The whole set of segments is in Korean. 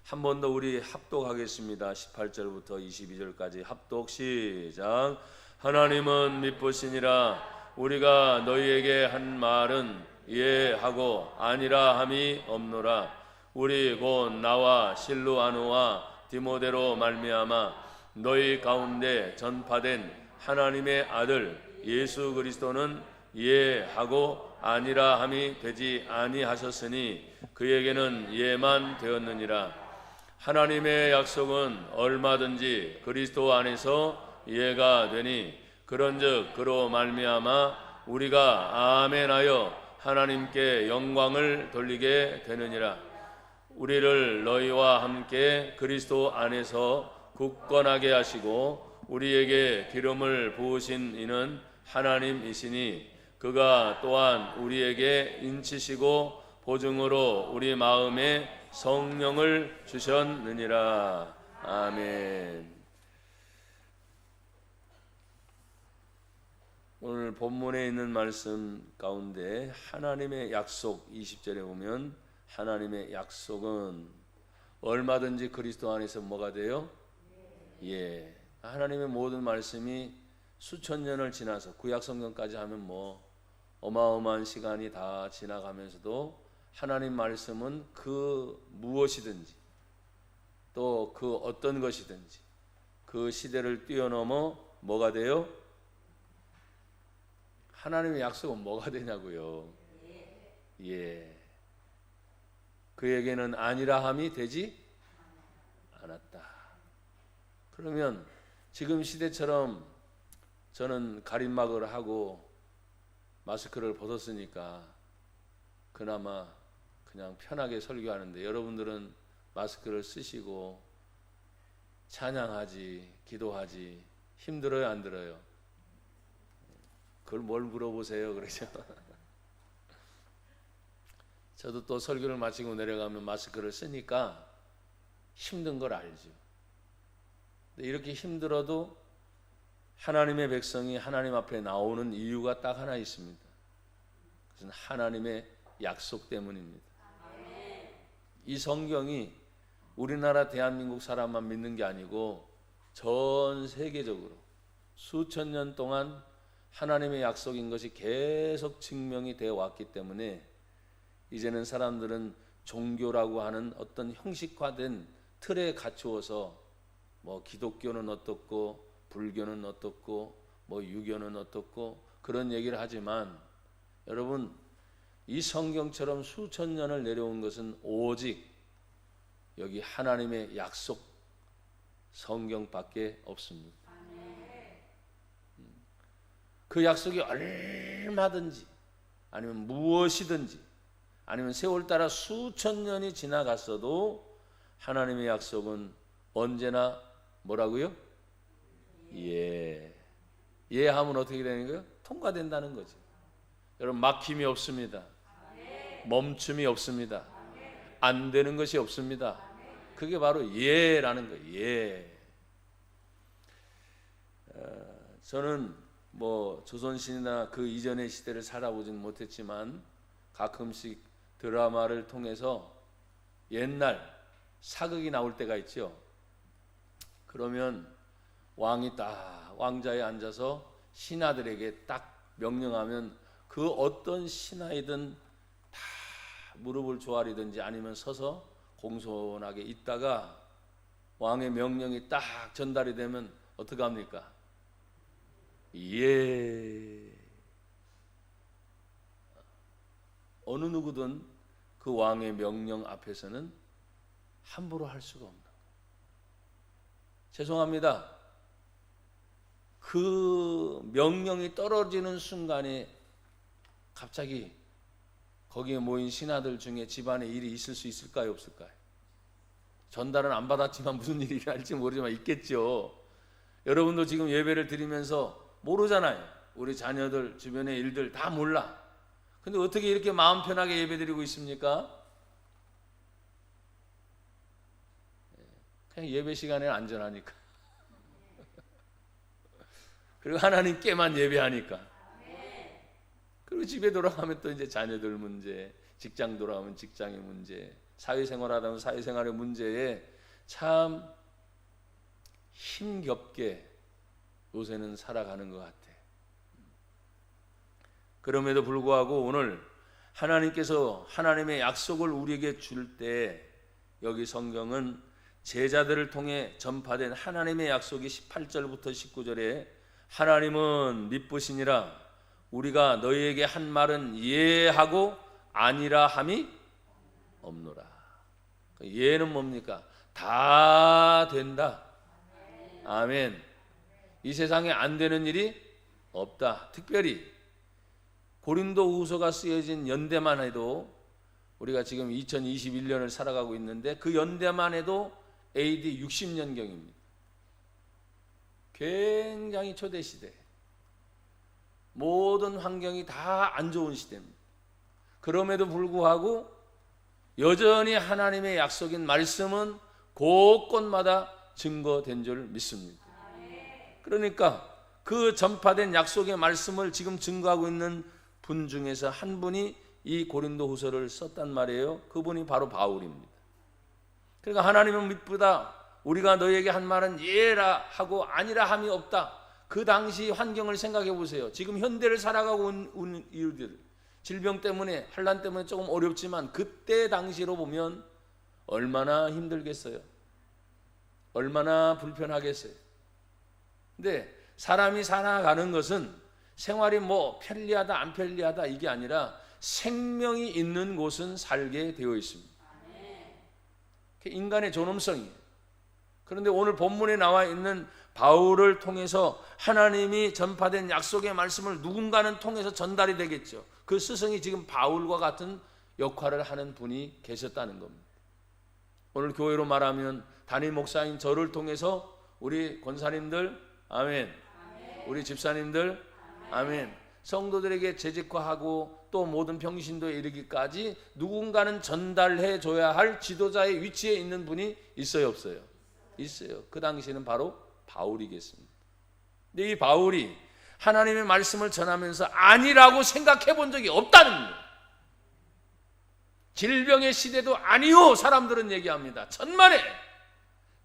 한 번 더 우리 합독하겠습니다. 18절부터 22절까지 합독 시작. 하나님은 미쁘시니라. 우리가 너희에게 한 말은 이해하고 아니라 함이 없노라. 우리 곧 나와 실루아누와 디모데로 말미암아 너희 가운데 전파된 하나님의 아들 예수 그리스도는 이해하고 아니라 함이 되지 아니하셨으니 그에게는 이해만 되었느니라. 하나님의 약속은 얼마든지 그리스도 안에서 이해가 되니 그런즉 그로 말미암아 우리가 아멘하여 하나님께 영광을 돌리게 되느니라. 우리를 너희와 함께 그리스도 안에서 굳건하게 하시고 우리에게 기름을 부으신 이는 하나님이시니 그가 또한 우리에게 인치시고 보증으로 우리 마음에 성령을 주셨느니라. 아멘. 오늘 본문에 있는 말씀 가운데 하나님의 약속 20절에 보면 하나님의 약속은 얼마든지 그리스도 안에서 뭐가 돼요? 예. 하나님의 모든 말씀이 수천 년을 지나서 구약 성경까지 하면 뭐 어마어마한 시간이 다 지나가면서도 하나님 말씀은 그 무엇이든지 또 그 어떤 것이든지 그 시대를 뛰어넘어 뭐가 돼요? 하나님의 약속은 뭐가 되냐고요? 예. 그에게는 아니라 함이 되지 않았다. 그러면 지금 시대처럼 저는 가림막을 하고 마스크를 벗었으니까 그나마 그냥 편하게 설교하는데 여러분들은 마스크를 쓰시고 찬양하지 기도하지 힘들어요 안 들어요? 그걸 뭘 물어보세요 그러죠. 저도 또 설교를 마치고 내려가면 마스크를 쓰니까 힘든 걸 알죠. 근데 이렇게 힘들어도 하나님의 백성이 하나님 앞에 나오는 이유가 딱 하나 있습니다. 그것은 하나님의 약속 때문입니다. 이 성경이 우리나라 대한민국 사람만 믿는 게 아니고 전 세계적으로 수천 년 동안 하나님의 약속인 것이 계속 증명이 되어 왔기 때문에 이제는 사람들은 종교라고 하는 어떤 형식화된 틀에 갖추어서 뭐 기독교는 어떻고 불교는 어떻고 뭐 유교는 어떻고 그런 얘기를 하지만 여러분 이 성경처럼 수천 년을 내려온 것은 오직 여기 하나님의 약속 성경밖에 없습니다. 그 약속이 얼마든지 아니면 무엇이든지 아니면 세월 따라 수천 년이 지나갔어도 하나님의 약속은 언제나 뭐라고요? 예. 예하면 어떻게 되는 거예요? 통과된다는 거죠. 여러분 막힘이 없습니다. 멈춤이 없습니다. 안 되는 것이 없습니다. 그게 바로 예라는 거예요. 예. 저는 뭐 조선시대나 그 이전의 시대를 살아보진 못했지만 가끔씩 드라마를 통해서 옛날 사극이 나올 때가 있죠. 그러면 왕이 딱 왕자에 앉아서 신하들에게 딱 명령하면 그 어떤 신하이든 다 무릎을 조아리든지 아니면 서서 공손하게 있다가 왕의 명령이 딱 전달이 되면 어떻게 합니까? 예. 어느 누구든 그 왕의 명령 앞에서는 함부로 할 수가 없는 거예요. 죄송합니다. 그 명령이 떨어지는 순간에 갑자기 거기에 모인 신하들 중에 집안에 일이 있을 수 있을까요? 없을까요? 전달은 안 받았지만 무슨 일이 일어날지 모르지만 있겠죠. 여러분도 지금 예배를 드리면서 모르잖아요. 우리 자녀들 주변의 일들 다 몰라. 근데 어떻게 이렇게 마음 편하게 예배 드리고 있습니까? 그냥 예배 시간에 안전하니까. 그리고 하나님께만 예배하니까. 그리고 집에 돌아가면 또 이제 자녀들 문제, 직장 돌아가면 직장의 문제, 사회생활하다 보면 사회생활의 문제에 참 힘겹게 요새는 살아가는 것 같아. 그럼에도 불구하고 오늘 하나님께서 하나님의 약속을 우리에게 줄 때 여기 성경은 제자들을 통해 전파된 하나님의 약속이 18절부터 19절에 하나님은 미쁘시니라 우리가 너희에게 한 말은 예하고 아니라 함이 없노라. 예는 뭡니까? 다 된다. 아멘. 이 세상에 안 되는 일이 없다. 특별히 고린도후서가 쓰여진 연대만 해도 우리가 지금 2021년을 살아가고 있는데 그 연대만 해도 AD 60년경입니다. 굉장히 초대시대. 모든 환경이 다 안 좋은 시대입니다. 그럼에도 불구하고 여전히 하나님의 약속인 말씀은 곳곳마다 증거된 줄 믿습니다. 그러니까 그 전파된 약속의 말씀을 지금 증거하고 있는 분 중에서 한 분이 이 고린도후서를 썼단 말이에요. 그분이 바로 바울입니다. 그러니까 하나님은 미쁘다. 우리가 너희에게 한 말은 예라 하고 아니라 함이 없다. 그 당시 환경을 생각해 보세요. 지금 현대를 살아가고 있는 이유들, 질병 때문에 환난 때문에 조금 어렵지만 그때 당시로 보면 얼마나 힘들겠어요. 얼마나 불편하겠어요. 근데 사람이 살아가는 것은 생활이 뭐 편리하다 안 편리하다 이게 아니라 생명이 있는 곳은 살게 되어 있습니다. 인간의 존엄성이에요. 그런데 오늘 본문에 나와 있는 바울을 통해서 하나님이 전파된 약속의 말씀을 누군가는 통해서 전달이 되겠죠. 그 스승이 지금 바울과 같은 역할을 하는 분이 계셨다는 겁니다. 오늘 교회로 말하면 담임 목사인 저를 통해서 우리 권사님들 아멘, 우리 집사님들 아멘, 성도들에게 재직화하고 또 모든 평신도에 이르기까지 누군가는 전달해 줘야 할 지도자의 위치에 있는 분이 있어요 없어요? 있어요. 그 당시에는 바로 바울이겠습니다. 근데 이 바울이 하나님의 말씀을 전하면서 아니라고 생각해 본 적이 없다는 거예요. 질병의 시대도 아니요 사람들은 얘기합니다. 천만에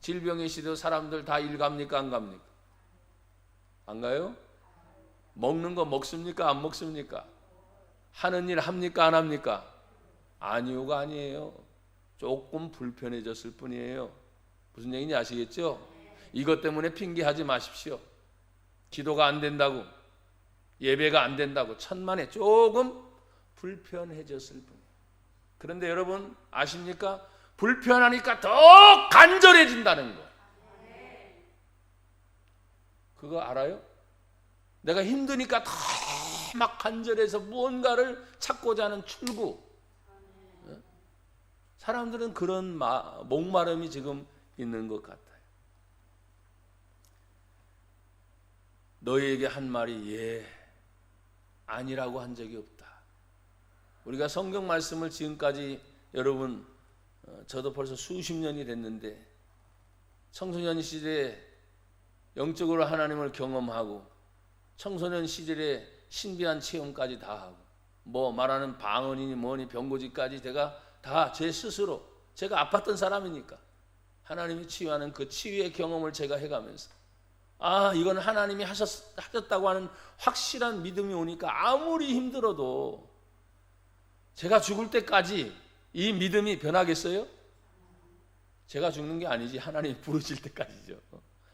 질병의 시대도 사람들 다 일갑니까 안 갑니까? 안 가요? 먹는 거 먹습니까 안 먹습니까? 하는 일 합니까 안 합니까? 아니요가 아니에요. 조금 불편해졌을 뿐이에요. 무슨 얘기인지 아시겠죠? 이것 때문에 핑계하지 마십시오. 기도가 안 된다고, 예배가 안 된다고 천만에 조금 불편해졌을 뿐이에요. 그런데 여러분 아십니까? 불편하니까 더 간절해진다는 거. 그거 알아요? 내가 힘드니까 더 막 간절해서 무언가를 찾고자 하는 출구. 사람들은 그런 목마름이 지금 있는 것 같아요. 너희에게 한 말이 예, 아니라고 한 적이 없다. 우리가 성경 말씀을 지금까지 여러분 저도 벌써 수십 년이 됐는데 청소년 시대에 영적으로 하나님을 경험하고 청소년 시절에 신비한 체험까지 다 하고 뭐 말하는 방언이니 뭐니 병고지까지 제가 다 제 스스로 제가 아팠던 사람이니까 하나님이 치유하는 그 치유의 경험을 제가 해가면서 아 이건 하나님이 하셨다고 하는 확실한 믿음이 오니까 아무리 힘들어도 제가 죽을 때까지 이 믿음이 변하겠어요? 제가 죽는 게 아니지 하나님이 부르실 때까지죠.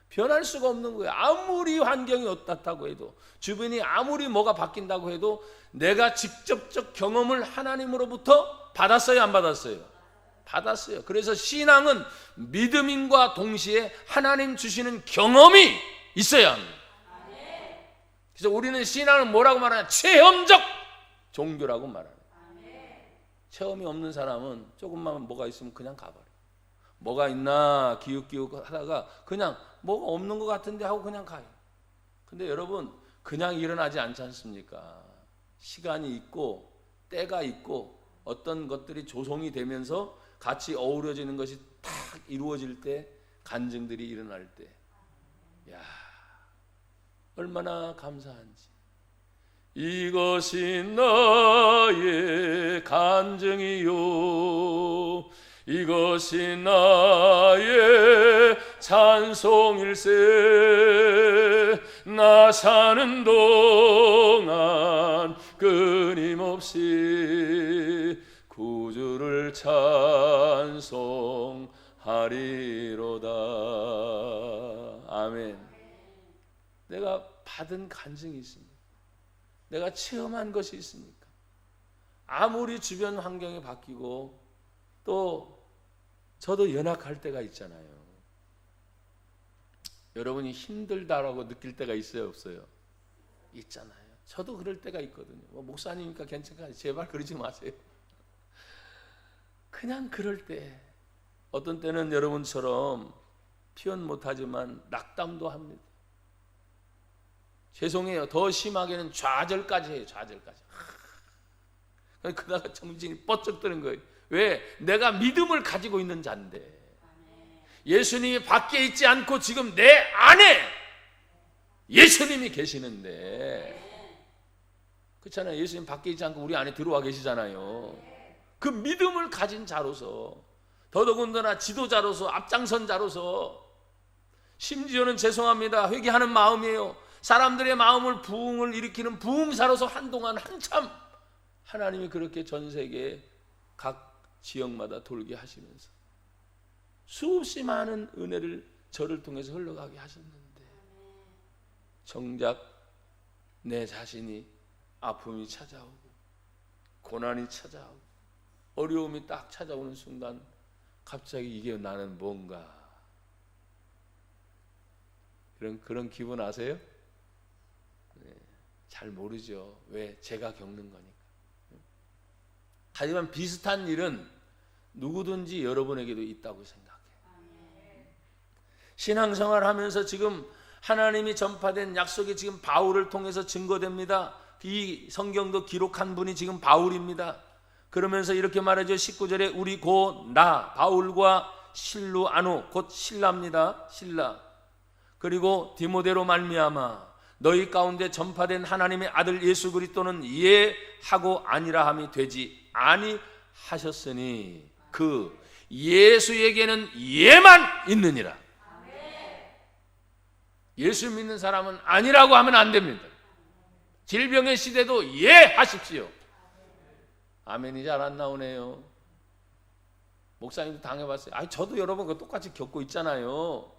변할 수가 없는 거예요. 아무리 환경이 어떻다고 해도 주변이 아무리 뭐가 바뀐다고 해도 내가 직접적 경험을 하나님으로부터 받았어요 안 받았어요? 받았어요. 그래서 신앙은 믿음인과 동시에 하나님 주시는 경험이 있어야 합니다. 그래서 우리는 신앙을 뭐라고 말하냐? 체험적 종교라고 말하는 거예요. 체험이 없는 사람은 조금만 뭐가 있으면 그냥 가버려요. 뭐가 있나 기웃기웃 하다가 그냥 뭐가 없는 것 같은데 하고 그냥 가요. 근데 여러분 그냥 일어나지 않지 않습니까? 시간이 있고 때가 있고 어떤 것들이 조성이 되면서 같이 어우러지는 것이 탁 이루어질 때 간증들이 일어날 때 야 얼마나 감사한지. 이것이 나의 간증이요 이것이 나의 찬송일세. 나 사는 동안 끊임없이 구주를 찬송하리로다. 아멘. 내가 받은 간증이 있습니다. 내가 체험한 것이 있으니까. 아무리 주변 환경이 바뀌고 또 저도 연약할 때가 있잖아요. 여러분이 힘들다라고 느낄 때가 있어요, 없어요? 있잖아요. 저도 그럴 때가 있거든요. 목사님이니까 괜찮아요. 제발 그러지 마세요. 그냥 그럴 때, 어떤 때는 여러분처럼 표현 못하지만 낙담도 합니다. 죄송해요. 더 심하게는 좌절까지 해요. 좌절까지. 그러다가 정신이 뻗쩍 드는 거예요. 왜? 내가 믿음을 가지고 있는 자인데, 예수님이 밖에 있지 않고 지금 내 안에 예수님이 계시는데, 그렇잖아요. 예수님 밖에 있지 않고 우리 안에 들어와 계시잖아요. 그 믿음을 가진 자로서, 더더군다나 지도자로서, 앞장선 자로서, 심지어는 죄송합니다, 회개하는 마음이에요. 사람들의 마음을 부흥을 일으키는 부흥사로서 한동안 한참 하나님이 그렇게 전 세계 각 지역마다 돌게 하시면서 수없이 많은 은혜를 저를 통해서 흘러가게 하셨는데, 정작 내 자신이 아픔이 찾아오고 고난이 찾아오고 어려움이 딱 찾아오는 순간 갑자기 이게 나는 뭔가, 그런 기분 아세요? 네, 잘 모르죠. 왜? 제가 겪는 거니까. 하지만 비슷한 일은 누구든지 여러분에게도 있다고 생각해요. 신앙생활 하면서 지금 하나님이 전파된 약속이 지금 바울을 통해서 증거됩니다. 이 성경도 기록한 분이 지금 바울입니다. 그러면서 이렇게 말하죠. 19절에 우리 곧 나 바울과 실루아누, 곧 신라입니다. 신라. 그리고 디모데로 말미암아 너희 가운데 전파된 하나님의 아들 예수 그리스도는 예하고 아니라함이 되지 아니하셨으니 그 예수에게는 예만 있느니라. 예수 믿는 사람은 아니라고 하면 안 됩니다. 질병의 시대도 예하십시오. 아멘이 잘 안 나오네요. 목사님도 당해봤어요. 아니, 저도 여러분 그 똑같이 겪고 있잖아요.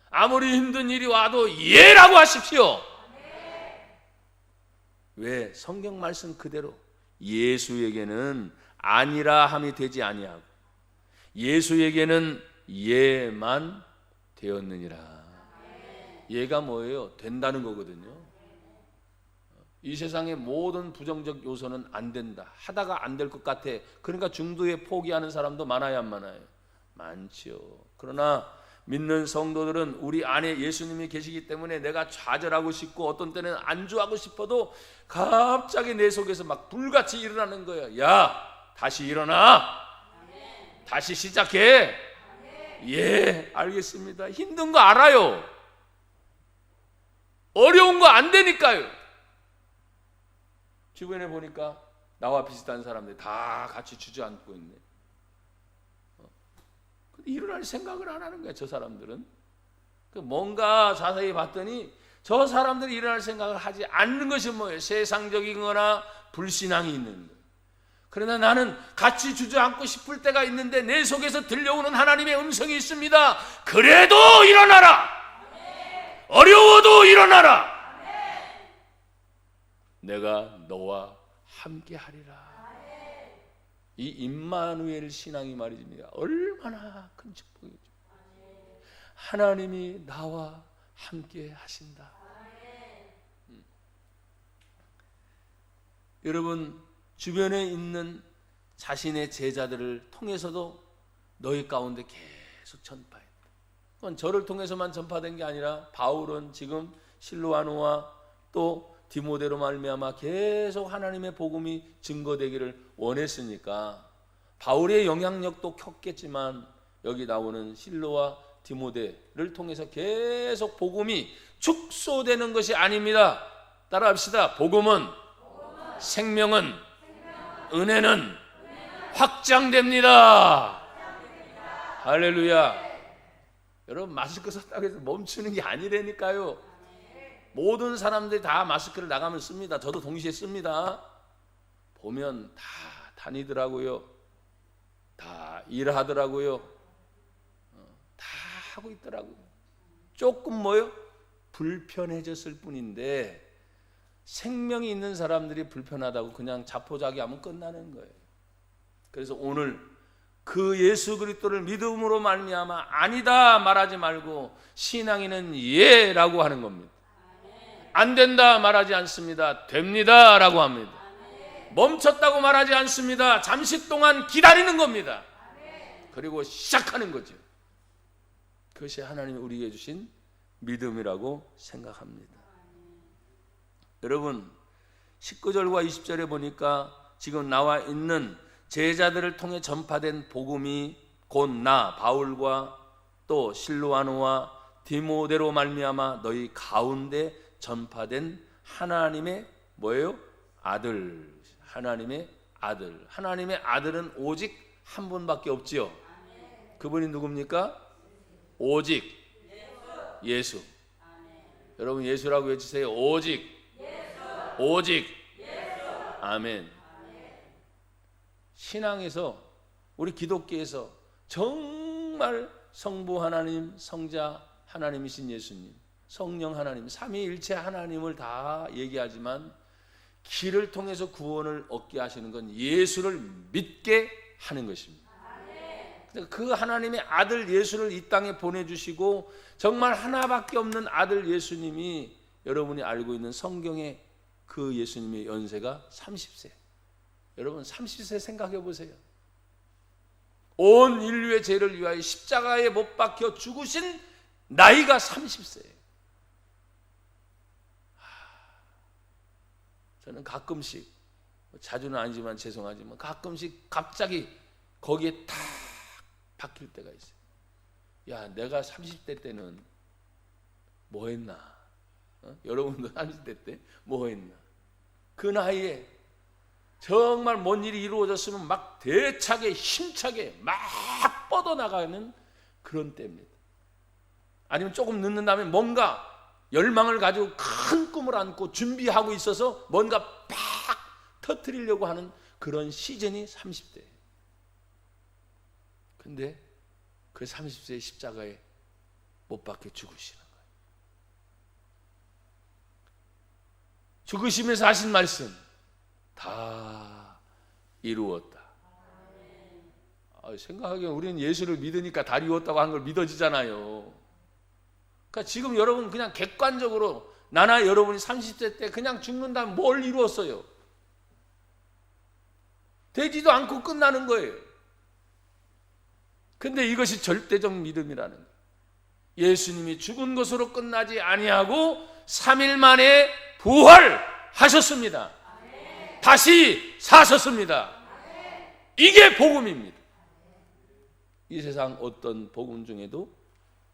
아무리 힘든 일이 와도 예라고 하십시오. 왜? 성경 말씀 그대로 예수에게는 아니라 함이 되지 아니하고 예수에게는 예만 되었느니라. 예가 뭐예요? 된다는 거거든요. 이 세상의 모든 부정적 요소는 안 된다, 하다가 안 될 것 같아. 그러니까 중도에 포기하는 사람도 많아요, 안 많아요? 많지요. 그러나 믿는 성도들은 우리 안에 예수님이 계시기 때문에 내가 좌절하고 싶고 어떤 때는 안주하고 싶어도 갑자기 내 속에서 막 불같이 일어나는 거예요. 야, 다시 일어나. 다시 시작해. 예, 알겠습니다. 힘든 거 알아요. 어려운 거 안 되니까요. 주변에 보니까 나와 비슷한 사람들 다 같이 주저앉고 있네. 일어날 생각을 안 하는 거야, 저 사람들은. 뭔가 자세히 봤더니 저 사람들이 일어날 생각을 하지 않는 것이 뭐예요? 세상적인 거나 불신앙이 있는 거예요. 그러나 나는 같이 주저앉고 싶을 때가 있는데 내 속에서 들려오는 하나님의 음성이 있습니다. 그래도 일어나라. 어려워도 일어나라. 내가 너와 함께 하리라. 이 임마누엘 신앙이 말입니다. 얼마나 큰 축복이죠. 하나님이 나와 함께 하신다. 여러분 주변에 있는 자신의 제자들을 통해서도 너희 가운데 계속 전파해. 그건 저를 통해서만 전파된 게 아니라 바울은 지금 실로아누와 또 디모데로 말미암아 계속 하나님의 복음이 증거되기를 원했으니까 바울의 영향력도 컸겠지만 여기 나오는 실로와 디모데를 통해서 계속 복음이 축소되는 것이 아닙니다. 따라합시다. 복음은 생명은 은혜는 확장됩니다. 할렐루야. 여러분, 마스크 썼다고 해서 멈추는 게 아니라니까요. 모든 사람들이 다 마스크를 나가면 씁니다. 저도 동시에 씁니다. 보면 다 다니더라고요. 다 일하더라고요. 다 하고 있더라고요. 조금 뭐요? 불편해졌을 뿐인데, 생명이 있는 사람들이 불편하다고 그냥 자포자기하면 끝나는 거예요. 그래서 오늘 그 예수 그리스도를 믿음으로 말미암아 아니다 말하지 말고 신앙인은 예라고 하는 겁니다. 안 된다 말하지 않습니다. 됩니다 라고 합니다. 멈췄다고 말하지 않습니다. 잠시 동안 기다리는 겁니다. 그리고 시작하는 거죠. 그것이 하나님이 우리에게 주신 믿음이라고 생각합니다. 여러분, 19절과 20절에 보니까 지금 나와 있는 제자들을 통해 전파된 복음이 곧 나 바울과 또 실로아노와 디모데로 말미암아 너희 가운데 전파된 하나님의 뭐예요? 아들. 하나님의 아들. 하나님의 아들은 오직 한 분밖에 없지요. 그분이 누굽니까? 오직 예수. 여러분, 예수라고 외치세요. 오직. 오직. 아멘. 신앙에서, 우리 기독교에서 정말 성부 하나님, 성자 하나님이신 예수님, 성령 하나님, 삼위일체 하나님을 다 얘기하지만 길을 통해서 구원을 얻게 하시는 건 예수를 믿게 하는 것입니다. 그 하나님의 아들 예수를 이 땅에 보내주시고 정말 하나밖에 없는 아들 예수님이, 여러분이 알고 있는 성경의 그 예수님의 연세가 30세. 여러분, 30세 생각해 보세요. 온 인류의 죄를 위하여 십자가에 못 박혀 죽으신 나이가 30세예요. 저는 가끔씩, 자주는 아니지만 죄송하지만 가끔씩 갑자기 거기에 탁 박힐 때가 있어요. 야, 내가 30대 때는 뭐 했나? 여러분도 30대 때 뭐 했나? 그 나이에 정말 뭔 일이 이루어졌으면 막 대차게 힘차게 막 뻗어나가는 그런 때입니다. 아니면 조금 늦는 다음에 뭔가 열망을 가지고 큰 꿈을 안고 준비하고 있어서 뭔가 팍 터뜨리려고 하는 그런 시즌이 30대예요. 근데 그 30세의 십자가에 못 박혀 죽으시는 거예요. 죽으시면서 하신 말씀, 다 이루었다. 생각하기엔 우리는 예수를 믿으니까 다 이루었다고 하는 걸 믿어지잖아요. 그러니까 지금 여러분 그냥 객관적으로 나나 여러분이 30대 때 그냥 죽는다면 뭘 이루었어요? 되지도 않고 끝나는 거예요. 근데 이것이 절대적 믿음이라는 거예요. 예수님이 죽은 것으로 끝나지 아니하고 3일 만에 부활하셨습니다. 다시 사셨습니다. 이게 복음입니다. 이 세상 어떤 복음 중에도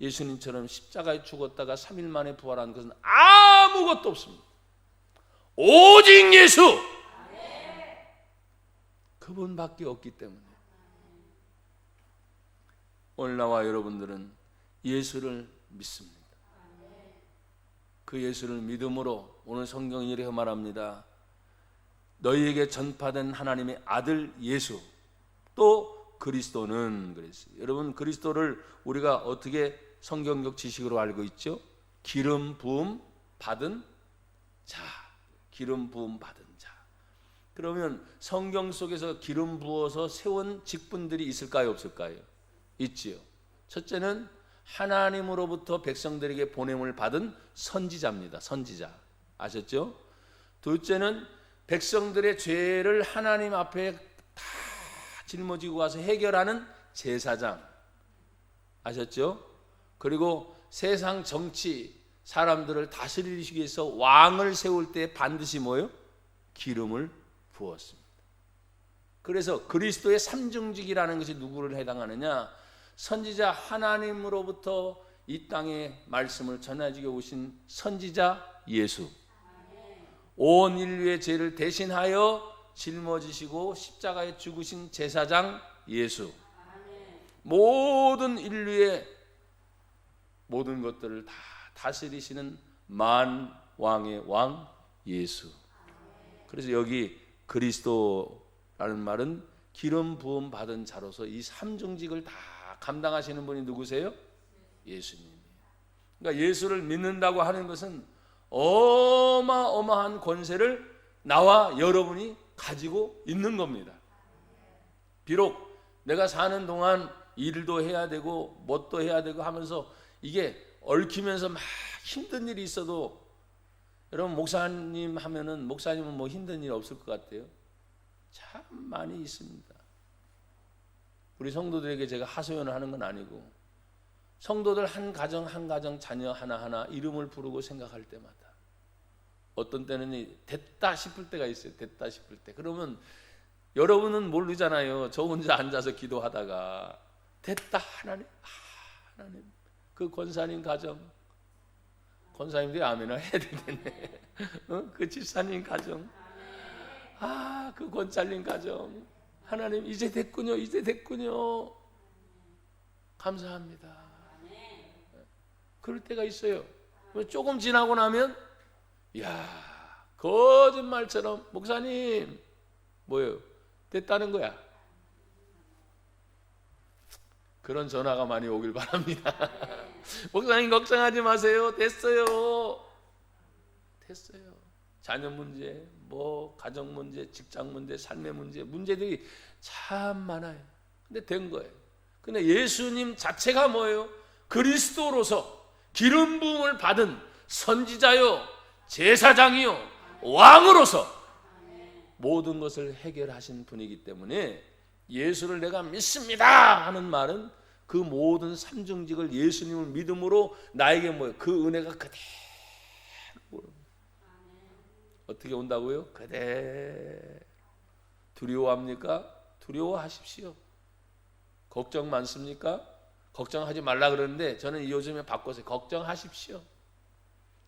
예수님처럼 십자가에 죽었다가 3일 만에 부활한 것은 아무것도 없습니다. 오직 예수! 그분밖에 없기 때문에 오늘 나와 여러분들은 예수를 믿습니다. 그 예수를 믿음으로 오늘 성경이 이렇게 말합니다. 너희에게 전파된 하나님의 아들 예수, 또 그리스도는 그랬어요. 여러분, 그리스도를 우리가 어떻게 성경적 지식으로 알고 있죠? 기름 부음 받은 자. 기름 부음 받은 자. 그러면 성경 속에서 기름 부어서 세운 직분들이 있을까요, 없을까요? 있지요. 첫째는 하나님으로부터 백성들에게 보냄을 받은 선지자입니다. 선지자. 아셨죠? 둘째는 백성들의 죄를 하나님 앞에 다 짊어지고 가서 해결하는 제사장. 아셨죠? 그리고 세상 정치, 사람들을 다스리기 위해서 왕을 세울 때 반드시 뭐예요? 기름을 부었습니다. 그래서 그리스도의 삼중직이라는 것이 누구를 해당하느냐? 선지자, 하나님으로부터 이 땅에 말씀을 전해주게 오신 선지자 예수, 온 인류의 죄를 대신하여 짊어지시고 십자가에 죽으신 제사장 예수, 모든 인류의 모든 것들을 다 다스리시는 만왕의 왕 예수. 그래서 여기 그리스도라는 말은 기름 부음 받은 자로서 이 삼중직을 다 감당하시는 분이 누구세요? 예수님이에요. 그러니까 예수를 믿는다고 하는 것은 어마어마한 권세를 나와 여러분이 가지고 있는 겁니다. 비록 내가 사는 동안 일도 해야 되고 뭣도 해야 되고 하면서 이게 얽히면서 막 힘든 일이 있어도, 여러분 목사님 하면은 목사님은 뭐 힘든 일 없을 것 같아요? 참 많이 있습니다. 우리 성도들에게 제가 하소연을 하는 건 아니고, 성도들 한 가정 한 가정 자녀 하나하나 이름을 부르고 생각할 때마다 어떤 때는 됐다 싶을 때가 있어요. 됐다 싶을 때. 그러면 여러분은 모르잖아요. 저 혼자 앉아서 기도하다가 됐다 하나님, 하나님 그 권사님 가정, 권사님들이 아멘을 해야 되겠네. 그 집사님 가정, 그 권사님 가정, 하나님 이제 됐군요, 이제 됐군요. 감사합니다. 그럴 때가 있어요. 조금 지나고 나면 거짓말처럼 목사님 뭐예요? 됐다는 거야. 그런 전화가 많이 오길 바랍니다. 목사님 걱정하지 마세요. 됐어요. 됐어요. 자녀 문제, 뭐 가정 문제, 직장 문제, 삶의 문제, 문제들이 참 많아요. 근데 된 거예요. 근데 예수님 자체가 뭐예요? 그리스도로서 기름 부음을 받은 선지자요, 제사장이요, 왕으로서 모든 것을 해결하신 분이기 때문에 예수를 내가 믿습니다 하는 말은 그 모든 삼중직을 예수님을 믿음으로 나에게 뭐예요? 그 은혜가 그대로 어떻게 온다고요? 그대로. 두려워합니까? 두려워하십시오. 걱정 많습니까? 걱정하지 말라 그러는데 저는 요즘에 바꿔서 걱정하십시오.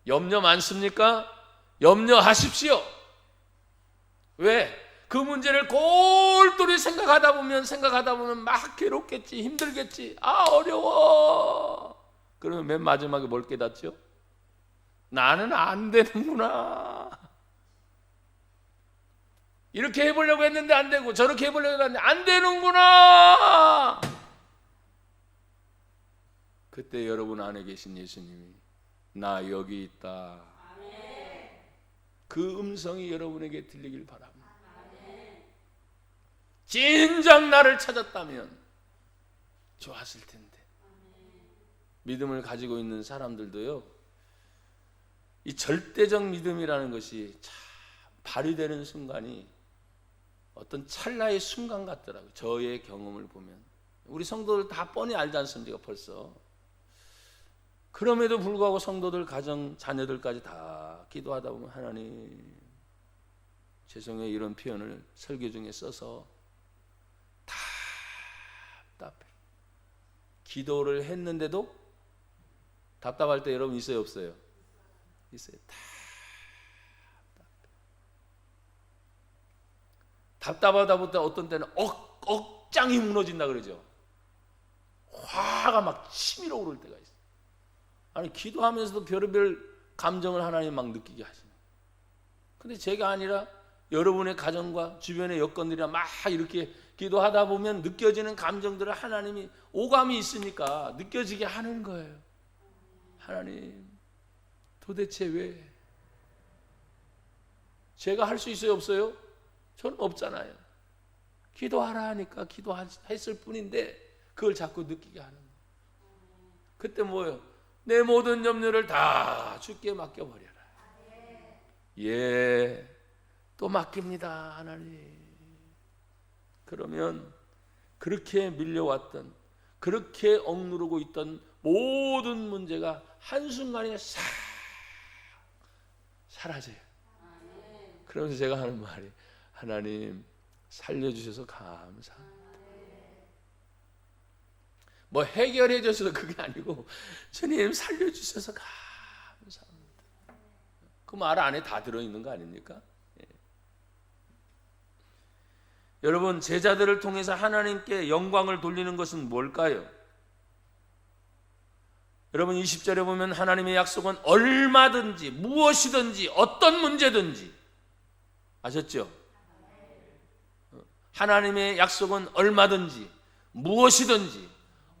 염려 많습니까? 염려하십시오. 왜? 그 문제를 골똘히 생각하다 보면 막 괴롭겠지, 힘들겠지, 어려워. 그러면 맨 마지막에 뭘 깨닫죠? 나는 안 되는구나. 이렇게 해보려고 했는데 안 되고, 저렇게 해보려고 했는데 안 되는구나. 그때 여러분 안에 계신 예수님이 나 여기 있다. 그 음성이 여러분에게 들리길 바랍니다. 진정 나를 찾았다면 좋았을 텐데. 믿음을 가지고 있는 사람들도요, 이 절대적 믿음이라는 것이 참 발휘되는 순간이 어떤 찰나의 순간 같더라고요. 저의 경험을 보면. 우리 성도들 다 뻔히 알지 않습니까? 벌써. 그럼에도 불구하고 성도들 가정 자녀들까지 다 기도하다 보면 하나님, 죄송해요 이런 표현을 설교 중에 써서, 답답해. 기도를 했는데도 답답할 때 여러분 있어요 없어요? 있어요. 답답하다 보다 어떤 때는 억장이 무너진다 그러죠. 화가 막 치밀어 오를 때가 있어요. 아니 기도하면서도 별의별 감정을 하나님 막 느끼게 하시는. 근데 제가 아니라 여러분의 가정과 주변의 여건들이나 막 이렇게 기도하다 보면 느껴지는 감정들을 하나님이 오감이 있으니까 느껴지게 하는 거예요. 하나님 도대체 왜? 제가 할 수 있어요 없어요? 저는 없잖아요. 기도하라 하니까 기도했을 뿐인데 그걸 자꾸 느끼게 하는 거예요. 그때 뭐예요? 내 모든 염려를 다 주께 맡겨버려라. 예, 또 맡깁니다 하나님. 그러면 그렇게 밀려왔던, 그렇게 억누르고 있던 모든 문제가 한순간에 싹 사라져요. 그러면서 제가 하는 말이, 하나님 살려주셔서 감사합니다. 뭐 해결해 주셔서 그게 아니고, 주님 살려주셔서 감사합니다. 그 말 안에 다 들어있는 거 아닙니까? 예. 여러분, 제자들을 통해서 하나님께 영광을 돌리는 것은 뭘까요? 여러분, 20절에 보면 하나님의 약속은 얼마든지 무엇이든지 어떤 문제든지, 아셨죠? 하나님의 약속은 얼마든지 무엇이든지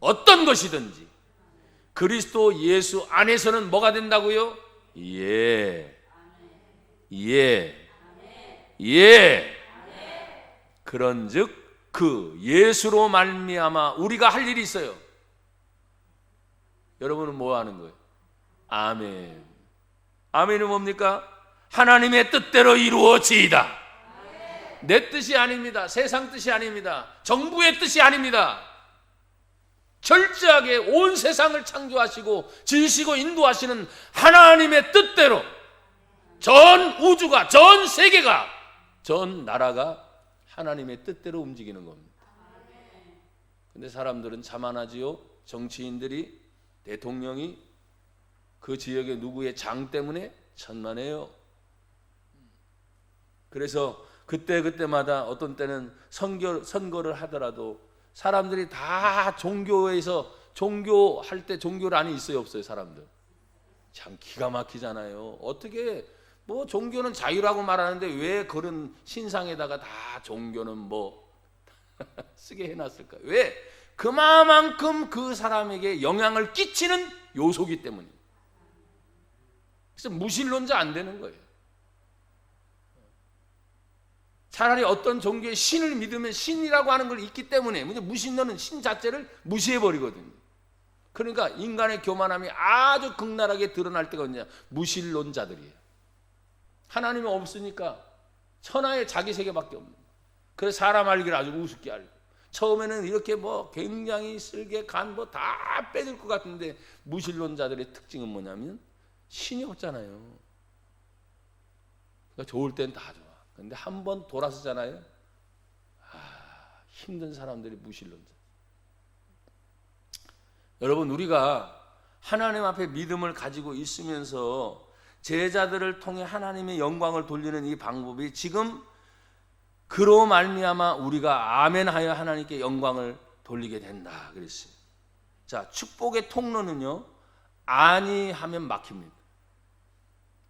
어떤 것이든지 그리스도 예수 안에서는 뭐가 된다고요? 예. 그런즉 그 예수로 말미암아 우리가 할 일이 있어요. 여러분은 뭐 하는 거예요? 아멘. 아멘은 뭡니까? 하나님의 뜻대로 이루어지이다. 내 뜻이 아닙니다. 세상 뜻이 아닙니다. 정부의 뜻이 아닙니다. 철저하게 온 세상을 창조하시고 지으시고 인도하시는 하나님의 뜻대로 전 우주가, 전 세계가, 전 나라가 하나님의 뜻대로 움직이는 겁니다. 근데 사람들은 자만하지요. 정치인들이, 대통령이 그 지역의 누구의 장 때문에 천만해요. 그래서 그때마다 어떤 때는 선거를 하더라도 사람들이 다 종교에서 종교할 때 종교란이 있어요, 없어요? 사람들 참 기가 막히잖아요. 어떻게 뭐 종교는 자유라고 말하는데 왜 그런 신상에다가 다 종교는 뭐 쓰게 해놨을까요? 왜? 그만큼 그 사람에게 영향을 끼치는 요소기 때문이에요. 그래서 무신론자 안 되는 거예요. 차라리 어떤 종교의 신을 믿으면 신이라고 하는 걸 있기 때문에 무신론은 신 자체를 무시해버리거든요. 그러니까 인간의 교만함이 아주 극렬하게 드러날 때가 언제냐? 무신론자들이에요. 하나님이 없으니까 천하에 자기 세계밖에 없는 거예요. 그래서 사람 알기를 아주 우습게 알고, 처음에는 이렇게 뭐 굉장히 쓸게 간 뭐 다 빼줄 것 같은데, 무신론자들의 특징은 뭐냐면 신이 없잖아요. 그러니까 좋을 땐 다 좋아. 근데 한번 돌아서잖아요. 힘든 사람들이 무신론자. 여러분, 우리가 하나님 앞에 믿음을 가지고 있으면서 제자들을 통해 하나님의 영광을 돌리는 이 방법이 지금 그로 말미암아 우리가 아멘하여 하나님께 영광을 돌리게 된다 그랬어요. 자, 축복의 통로는요, 아니하면 막힙니다.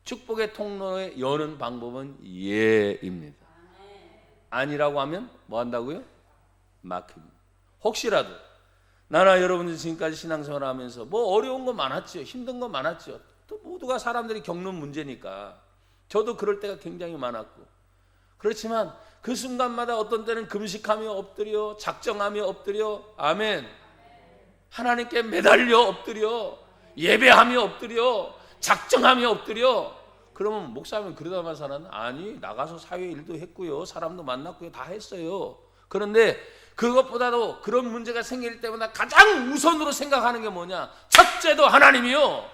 축복의 통로에 여는 방법은 예입니다. 아니라고 하면 뭐 한다고요? 막힙니다. 혹시라도 나나 여러분들 지금까지 신앙생활 하면서 뭐 어려운 거 많았죠. 힘든 거 많았죠. 또 모두가 사람들이 겪는 문제니까 저도 그럴 때가 굉장히 많았고, 그렇지만 그 순간마다 어떤 때는 금식하며 엎드려, 작정하며 엎드려, 아멘, 하나님께 매달려 엎드려, 예배하며 엎드려, 작정하며 엎드려. 그러면 목사님은 그러다만 살았나? 아니, 나가서 사회 일도 했고요, 사람도 만났고요, 다 했어요. 그런데 그것보다도 그런 문제가 생길 때마다 가장 우선으로 생각하는 게 뭐냐? 첫째도 하나님이요,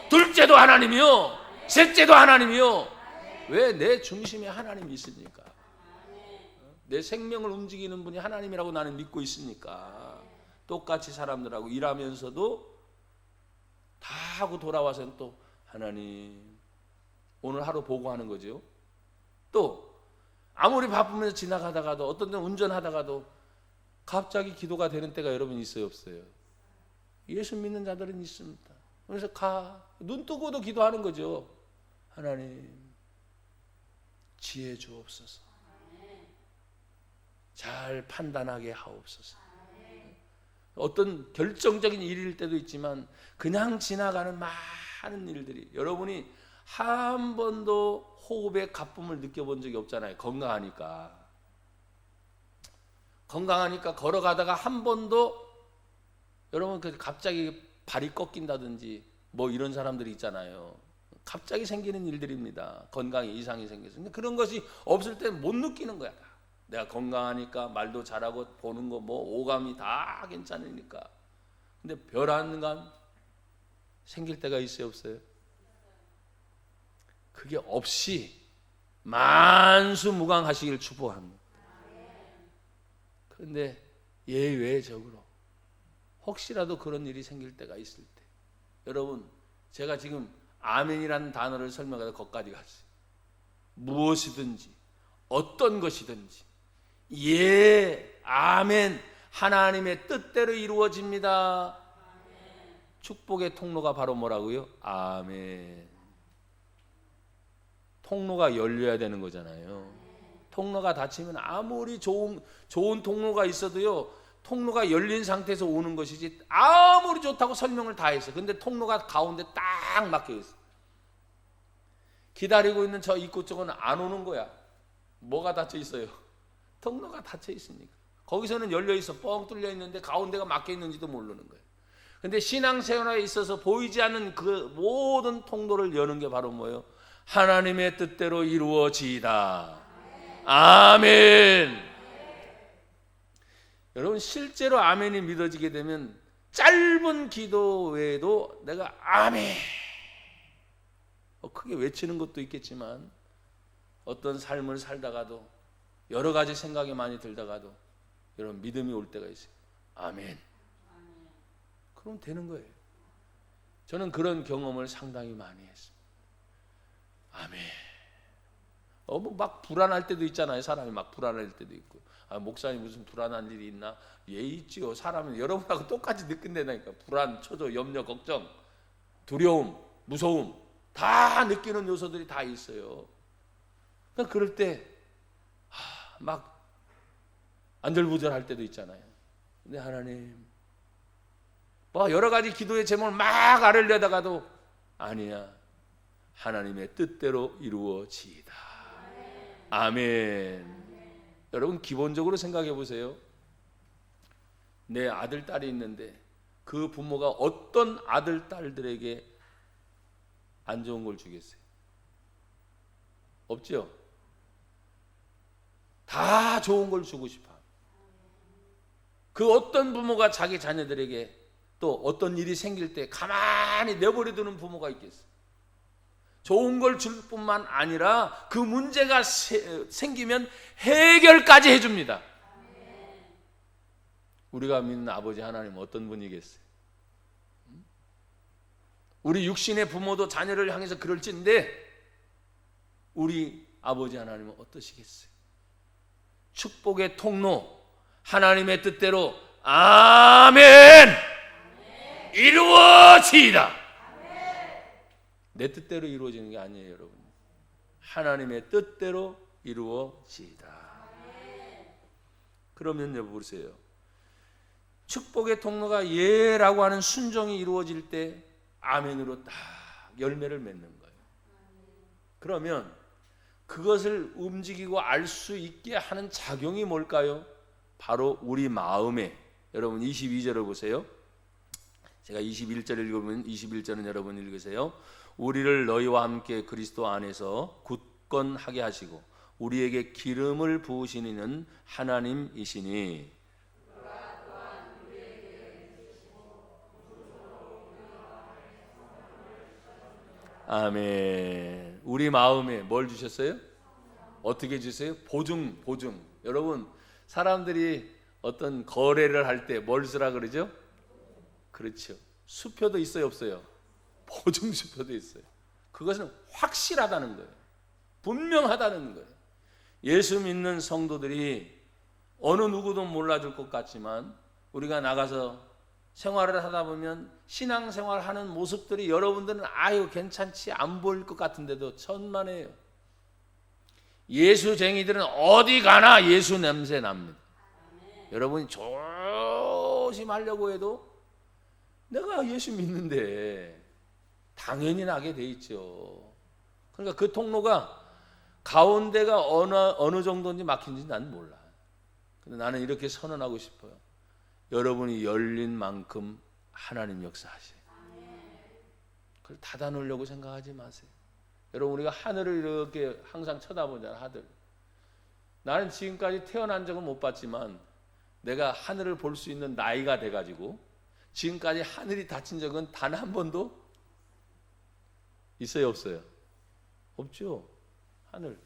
둘째도 하나님이요, 셋째도 하나님이요. 왜? 내 중심에 하나님이 있으니까. 내 생명을 움직이는 분이 하나님이라고 나는 믿고 있으니까. 똑같이 사람들하고 일하면서도 다 하고 돌아와서는 또 하나님, 오늘 하루 보고하는 거죠. 또 아무리 바쁘면서 지나가다가도, 어떤 때는 운전하다가도 갑자기 기도가 되는 때가 여러분 있어요, 없어요? 예수 믿는 자들은 있습니다. 그래서 눈 뜨고도 기도하는 거죠. 하나님, 지혜 주옵소서. 잘 판단하게 하옵소서. 어떤 결정적인 일일 때도 있지만 그냥 지나가는 많은 일들이, 여러분이 한 번도 호흡의 가쁨을 느껴본 적이 없잖아요. 건강하니까 걸어가다가 한 번도, 여러분 갑자기 발이 꺾인다든지 뭐 이런 사람들이 있잖아요. 갑자기 생기는 일들입니다. 건강에 이상이 생겨서. 근데 그런 것이 없을 때 못 느끼는 거야. 내가 건강하니까 말도 잘하고 보는 거 뭐 오감이 다 괜찮으니까. 근데 별안감 생길 때가 있어요, 없어요? 그게 없이 만수무강하시길 축복합니다. 그런데 예외적으로 혹시라도 그런 일이 생길 때가 있을 때, 여러분, 제가 지금 아멘이라는 단어를 설명하다 거기까지 갔어요. 무엇이든지 어떤 것이든지 예, 아멘. 하나님의 뜻대로 이루어집니다. 축복의 통로가 바로 뭐라고요? 아멘. 통로가 열려야 되는 거잖아요. 통로가 닫히면 아무리 좋은 통로가 있어도요, 통로가 열린 상태에서 오는 것이지 아무리 좋다고 설명을 다 했어. 근데 통로가 가운데 딱 막혀 있어. 기다리고 있는 저 입구 쪽은 안 오는 거야. 뭐가 닫혀 있어요? 통로가 닫혀 있으니까. 거기서는 열려 있어. 뻥 뚫려 있는데 가운데가 막혀 있는지도 모르는 거예요. 근데 신앙생활에 있어서 보이지 않는 그 모든 통로를 여는 게 바로 뭐예요? 하나님의 뜻대로 이루어지이다. 아멘. 여러분, 실제로 아멘이 믿어지게 되면 짧은 기도 외에도 내가 아멘 크게 외치는 것도 있겠지만, 어떤 삶을 살다가도 여러 가지 생각이 많이 들다가도 여러분 믿음이 올 때가 있어요. 아멘. 그럼 되는 거예요. 저는 그런 경험을 상당히 많이 했습니다. 아멘. 막 불안할 때도 있잖아요. 사람이 막 불안할 때도 있고. 목사님 무슨 불안한 일이 있나? 예, 있지요. 사람은 여러분하고 똑같이 느낀다니까. 불안, 초조, 염려, 걱정, 두려움, 무서움 다 느끼는 요소들이 다 있어요. 그러니까 그럴 때 막 안절부절할 때도 있잖아요. 근데 하나님, 뭐 여러 가지 기도의 제목을 막 아뢰려다가도 아니야, 하나님의 뜻대로 이루어지이다. 아멘. 여러분, 기본적으로 생각해 보세요. 내 아들, 딸이 있는데 그 부모가 어떤 아들, 딸들에게 안 좋은 걸 주겠어요? 없죠? 다 좋은 걸 주고 싶어. 그 어떤 부모가 자기 자녀들에게 또 어떤 일이 생길 때 가만히 내버려 두는 부모가 있겠어요? 좋은 걸 줄 뿐만 아니라 그 문제가 생기면 해결까지 해줍니다. 우리가 믿는 아버지 하나님은 어떤 분이겠어요? 우리 육신의 부모도 자녀를 향해서 그럴진데 우리 아버지 하나님은 어떠시겠어요? 축복의 통로, 하나님의 뜻대로 아멘, 이루어지이다. 내 뜻대로 이루어지는 게 아니에요, 여러분. 하나님의 뜻대로 이루어지이다. 그러면 여러분 보세요. 축복의 통로가 예라고 하는 순종이 이루어질 때 아멘으로 딱 열매를 맺는 거예요. 그러면 그것을 움직이고 알 수 있게 하는 작용이 뭘까요? 바로 우리 마음에, 여러분 22절을 보세요. 제가 21절 읽으면 21절은 여러분 읽으세요. 우리를 너희와 함께 그리스도 안에서 굳건하게 하시고 우리에게 기름을 부으신 이는 하나님이시니 아멘. 우리 마음에 뭘 주셨어요? 어떻게 주세요? 보증. 여러분, 사람들이 어떤 거래를 할 때 뭘 쓰라 그러죠? 그렇죠. 수표도 있어요, 없어요? 보증 수표도 있어요. 그것은 확실하다는 거예요. 분명하다는 거예요. 예수 믿는 성도들이 어느 누구도 몰라줄 것 같지만 우리가 나가서 생활을 하다 보면 신앙생활 하는 모습들이 여러분들은 아유 괜찮지 안 보일 것 같은데도 천만에요. 예수쟁이들은 어디 가나 예수 냄새 납니다. 여러분이 조심하려고 해도 내가 예수 믿는데 당연히 나게 돼 있죠. 그러니까 그 통로가 가운데가 어느 정도인지 막힌지 난 몰라. 근데 나는 이렇게 선언하고 싶어요. 여러분이 열린 만큼 하나님 역사하세요. 그걸 닫아놓으려고 생각하지 마세요. 여러분, 우리가 하늘을 이렇게 항상 쳐다보잖아요. 하늘. 나는 지금까지 태어난 적은 못 봤지만 내가 하늘을 볼 수 있는 나이가 돼가지고 지금까지 하늘이 닫힌 적은 단 한 번도 있어요, 없어요? 없죠. 하늘.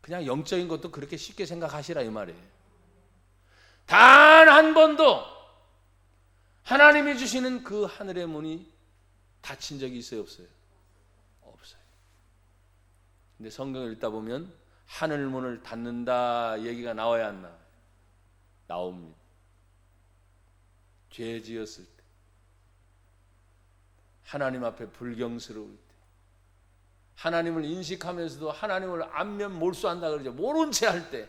그냥 영적인 것도 그렇게 쉽게 생각하시라 이 말이에요. 단 한 번도 하나님이 주시는 그 하늘의 문이 닫힌 적이 있어요, 없어요? 없어요. 근데 성경을 읽다 보면 하늘 문을 닫는다 얘기가 나와야 안 나와요? 나옵니다. 죄 지었을 때, 하나님 앞에 불경스러울 때, 하나님을 인식하면서도 하나님을 안면 몰수한다 그러죠. 모른 채 할 때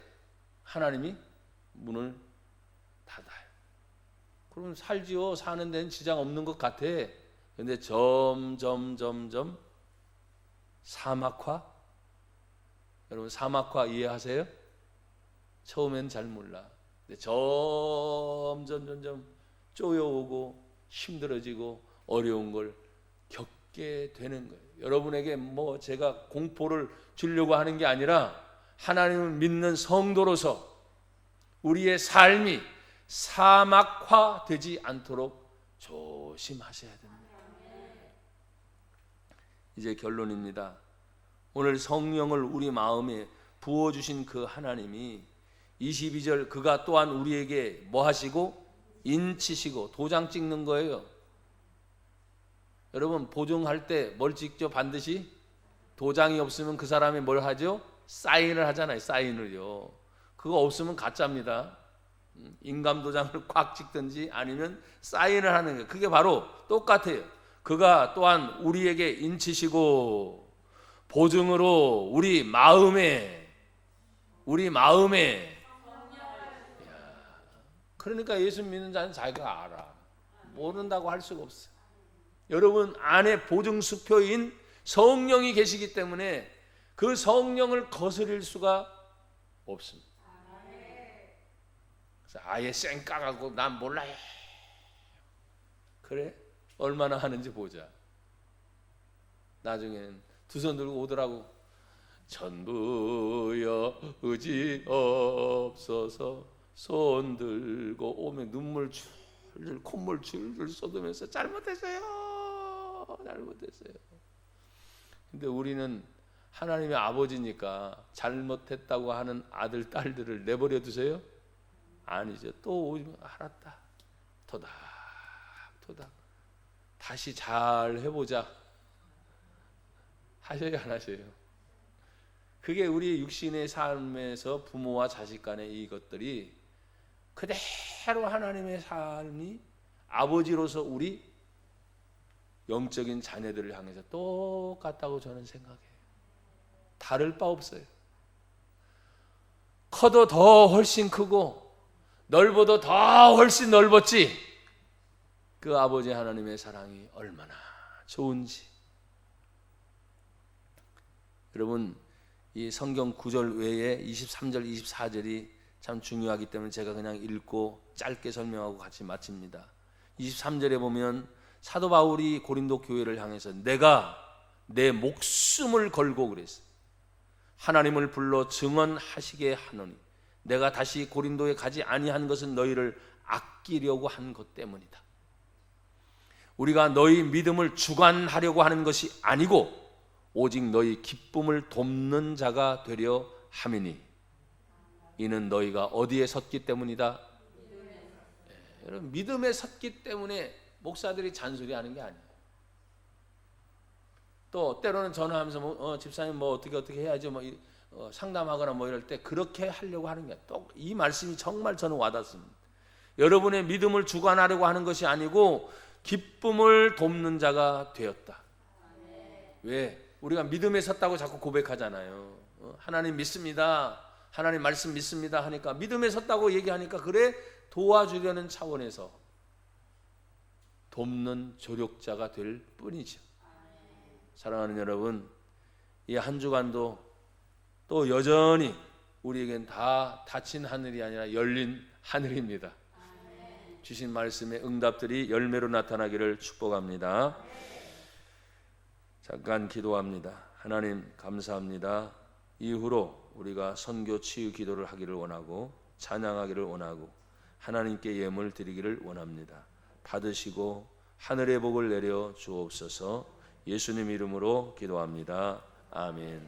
하나님이 문을 닫아요. 그러면 살지요. 사는 데는 지장 없는 것 같아. 근데 점점 사막화. 여러분 사막화 이해하세요? 처음엔 잘 몰라. 근데 점점 쪼여오고 힘들어지고 어려운 걸 겪게 되는 거예요. 여러분에게 뭐 제가 공포를 주려고 하는 게 아니라 하나님을 믿는 성도로서 우리의 삶이 사막화 되지 않도록 조심하셔야 됩니다. 이제 결론입니다. 오늘 성령을 우리 마음에 부어주신 그 하나님이 22절 그가 또한 우리에게 뭐 하시고 인치시고 도장 찍는 거예요. 여러분 보증할 때 뭘 찍죠? 반드시 도장이 없으면 그 사람이 뭘 하죠? 사인을 하잖아요. 사인을요. 그거 없으면 가짜입니다. 인감 도장을 꽉 찍든지 아니면 사인을 하는 거예요. 그게 바로 똑같아요. 그가 또한 우리에게 인치시고 보증으로 우리 마음에 그러니까 예수 믿는 자는 자기가 알아. 모른다고 할 수가 없어요. 여러분 안에 보증수표인 성령이 계시기 때문에 그 성령을 거스릴 수가 없습니다. 그래서 아예 쌩까가고 난 몰라요. 그래? 얼마나 하는지 보자. 나중엔 두 손 들고 오더라고. 전부여 의지 없어서 손 들고 오면 눈물 줄줄 콧물 줄줄 쏟으면서 잘못했어요. 근데 우리는 하나님의 아버지니까 잘못했다고 하는 아들 딸들을 내버려 두세요? 아니죠. 또 오면 알았다. 토닥 다시 잘 해보자. 하셔야 안 하셔요? 그게 우리 육신의 삶에서 부모와 자식 간의 이것들이 그대로 하나님의 삶이 아버지로서 우리 영적인 자녀들을 향해서 똑같다고 저는 생각해요. 다를 바 없어요. 커도 더 훨씬 크고 넓어도 더 훨씬 넓었지. 그 아버지 하나님의 사랑이 얼마나 좋은지. 여러분 이 성경 구절 외에 23절 24절이 참 중요하기 때문에 제가 그냥 읽고 짧게 설명하고 같이 마칩니다. 23절에 보면 사도 바울이 고린도 교회를 향해서 내가 내 목숨을 걸고 그랬어. 하나님을 불러 증언하시게 하노니 내가 다시 고린도에 가지 아니한 것은 너희를 아끼려고 한 것 때문이다. 우리가 너희 믿음을 주관하려고 하는 것이 아니고 오직 너희 기쁨을 돕는 자가 되려 함이니 이는 너희가 어디에 섰기 때문이다. 여러분 믿음에 섰기 때문에 목사들이 잔소리하는 게 아니에요. 또 때로는 전화하면서 집사님 뭐 어떻게 해야죠 상담하거나 뭐 이럴 때 그렇게 하려고 하는 게 또 이 말씀이 정말 저는 와닿습니다. 여러분의 믿음을 주관하려고 하는 것이 아니고 기쁨을 돕는 자가 되었다. 왜? 우리가 믿음에 섰다고 자꾸 고백하잖아요. 하나님 믿습니다. 하나님 말씀 믿습니다 하니까 믿음에 섰다고 얘기하니까 그래 도와주려는 차원에서 돕는 조력자가 될 뿐이죠. 사랑하는 여러분, 이 한 주간도 또 여전히 우리에겐 다 닫힌 하늘이 아니라 열린 하늘입니다. 주신 말씀의 응답들이 열매로 나타나기를 축복합니다. 잠깐 기도합니다. 하나님 감사합니다. 이후로 우리가 선교 치유 기도를 하기를 원하고 찬양하기를 원하고 하나님께 예물 드리기를 원합니다. 받으시고 하늘의 복을 내려 주옵소서. 예수님 이름으로 기도합니다. 아멘.